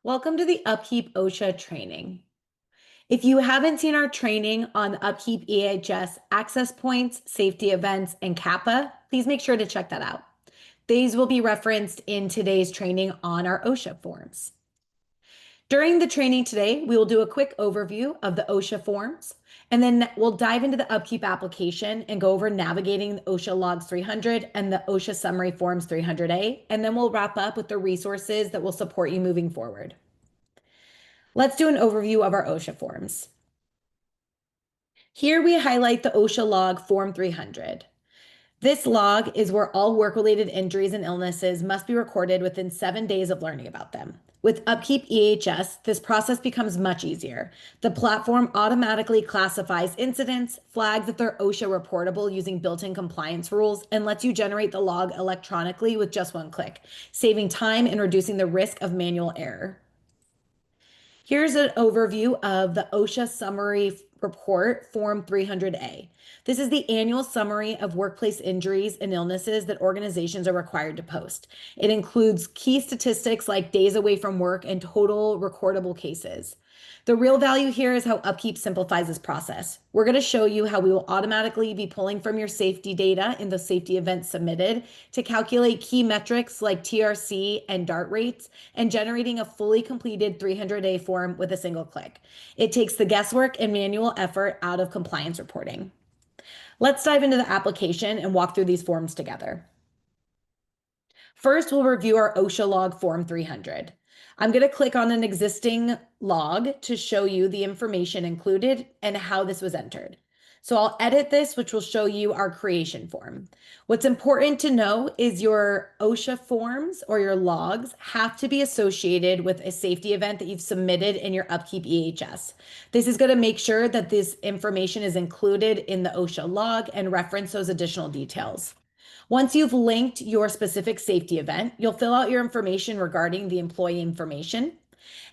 Welcome to the UpKeep OSHA training. If you haven't seen our training on the UpKeep EHS access points, safety events, and CAPA, please make sure to check that out. These will be referenced in today's training on our OSHA forms. During the training today, we will do a quick overview of the OSHA forms, and then we'll dive into the UpKeep application and go over navigating the OSHA Logs 300 and the OSHA Summary Forms 300A, and then we'll wrap up with the resources that will support you moving forward. Let's do an overview of our OSHA forms. Here we highlight the OSHA Log Form 300. This log is where all work-related injuries and illnesses must be recorded within 7 days of learning about them. With UpKeep EHS, this process becomes much easier. The platform automatically classifies incidents, flags if they're OSHA reportable using built-in compliance rules, and lets you generate the log electronically with just one click, saving time and reducing the risk of manual error. Here's an overview of the OSHA Summary Report Form 300A. This is the annual summary of workplace injuries and illnesses that organizations are required to post. It includes key statistics like days away from work and total recordable cases. The real value here is how UpKeep simplifies this process. We're going to show you how we will automatically be pulling from your safety data in the safety events submitted to calculate key metrics like TRC and DART rates and generating a fully completed 300A form with a single click. It takes the guesswork and manual effort out of compliance reporting. Let's dive into the application and walk through these forms together. First, we'll review our OSHA Log Form 300. I'm going to click on an existing log to show you the information included and how this was entered. So I'll edit this, which will show you our creation form. What's important to know is your OSHA forms or your logs have to be associated with a safety event that you've submitted in your UpKeep EHS. This is going to make sure that this information is included in the OSHA log and reference those additional details. Once you've linked your specific safety event, you'll fill out your information regarding the employee information.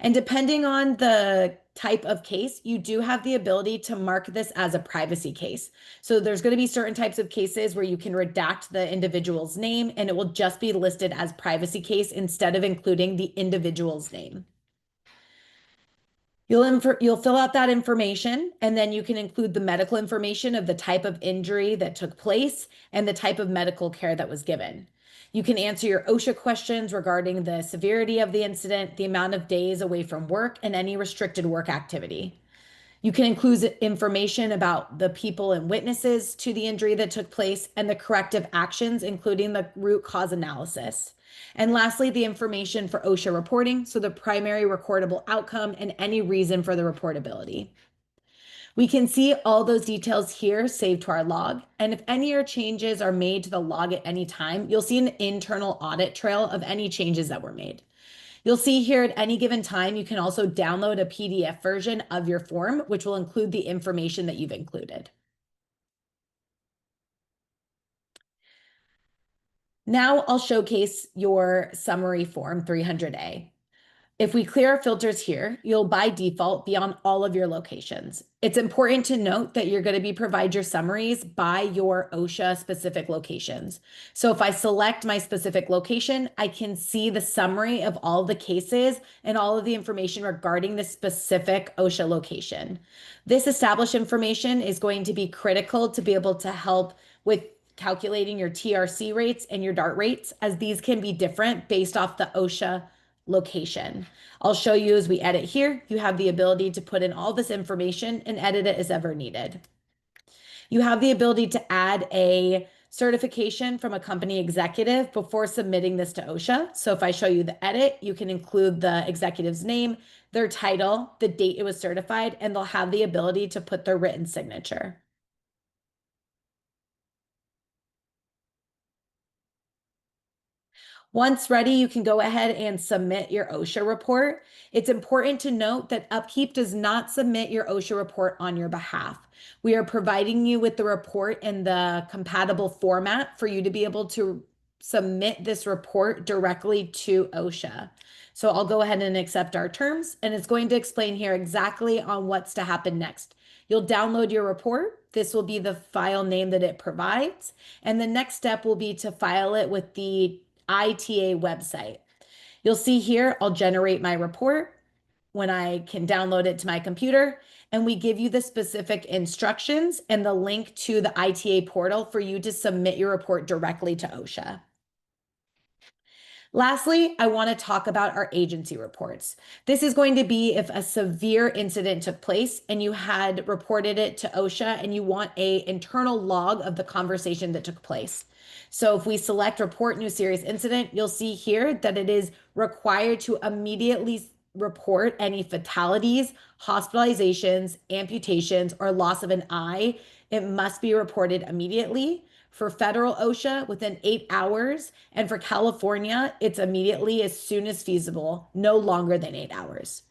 And depending on the type of case, you do have the ability to mark this as a privacy case. So there's going to be certain types of cases where you can redact the individual's name and it will just be listed as privacy case instead of including the individual's name. You'll fill out that information, and then you can include the medical information of the type of injury that took place and the type of medical care that was given. You can answer your OSHA questions regarding the severity of the incident, the amount of days away from work, and any restricted work activity. You can include information about the people and witnesses to the injury that took place and the corrective actions, including the root cause analysis. And lastly, the information for OSHA reporting, so the primary recordable outcome and any reason for the reportability. We can see all those details here saved to our log. And if any changes are made to the log at any time, you'll see an internal audit trail of any changes that were made. You'll see here at any given time, you can also download a PDF version of your form, which will include the information that you've included. Now I'll showcase your summary form 300A. If we clear our filters here, you'll by default be on all of your locations. It's important to note that you're going to provide your summaries by your OSHA specific locations. So if I select my specific location, I can see the summary of all the cases and all of the information regarding the specific OSHA location. This established information is going to be critical to be able to help with calculating your TRC rates and your DART rates, as these can be different based off the OSHA location. I'll show you as we edit here. You have the ability to put in all this information and edit it as ever needed. You have the ability to add a certification from a company executive before submitting this to OSHA. So if I show you the edit, you can include the executive's name, their title, the date it was certified, and they'll have the ability to put their written signature. Once ready, you can go ahead and submit your OSHA report. It's important to note that UpKeep does not submit your OSHA report on your behalf. We are providing you with the report in the compatible format for you to be able to submit this report directly to OSHA. So I'll go ahead and accept our terms, and it's going to explain here exactly on what's to happen next. You'll download your report. This will be the file name that it provides. And the next step will be to file it with the ITA website. You'll see here, I'll generate my report when I can download it to my computer, and we give you the specific instructions and the link to the ITA portal for you to submit your report directly to OSHA. Lastly, I want to talk about our agency reports. This is going to be if a severe incident took place and you had reported it to OSHA and you want an internal log of the conversation that took place. So if we select report new serious incident, you'll see here that it is required to immediately report any fatalities, hospitalizations, amputations, or loss of an eye. It must be reported immediately. For federal OSHA, within 8 hours, and for California, it's immediately as soon as feasible, no longer than 8 hours.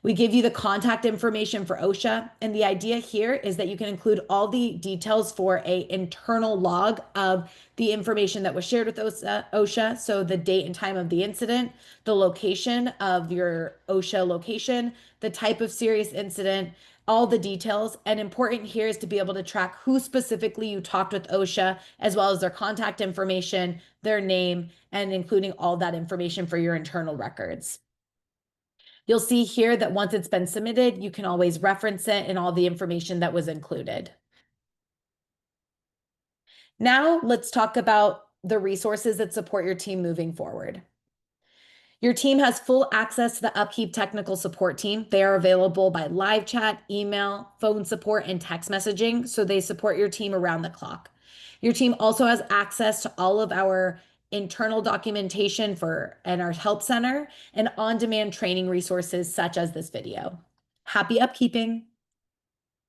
We give you the contact information for OSHA, and the idea here is that you can include all the details for an internal log of the information that was shared with OSHA, so the date and time of the incident, the location of your OSHA location, the type of serious incident, all the details. And important here is to be able to track who specifically you talked with OSHA, as well as their contact information, their name, and including all that information for your internal records. You'll see here that once it's been submitted, you can always reference it and all the information that was included. Now let's talk about the resources that support your team moving forward. Your team has full access to the UpKeep technical support team. They are available by live chat, email, phone support, and text messaging, so they support your team around the clock. Your team also has access to all of our internal documentation and our help center and on-demand training resources such as this video. Happy upkeeping!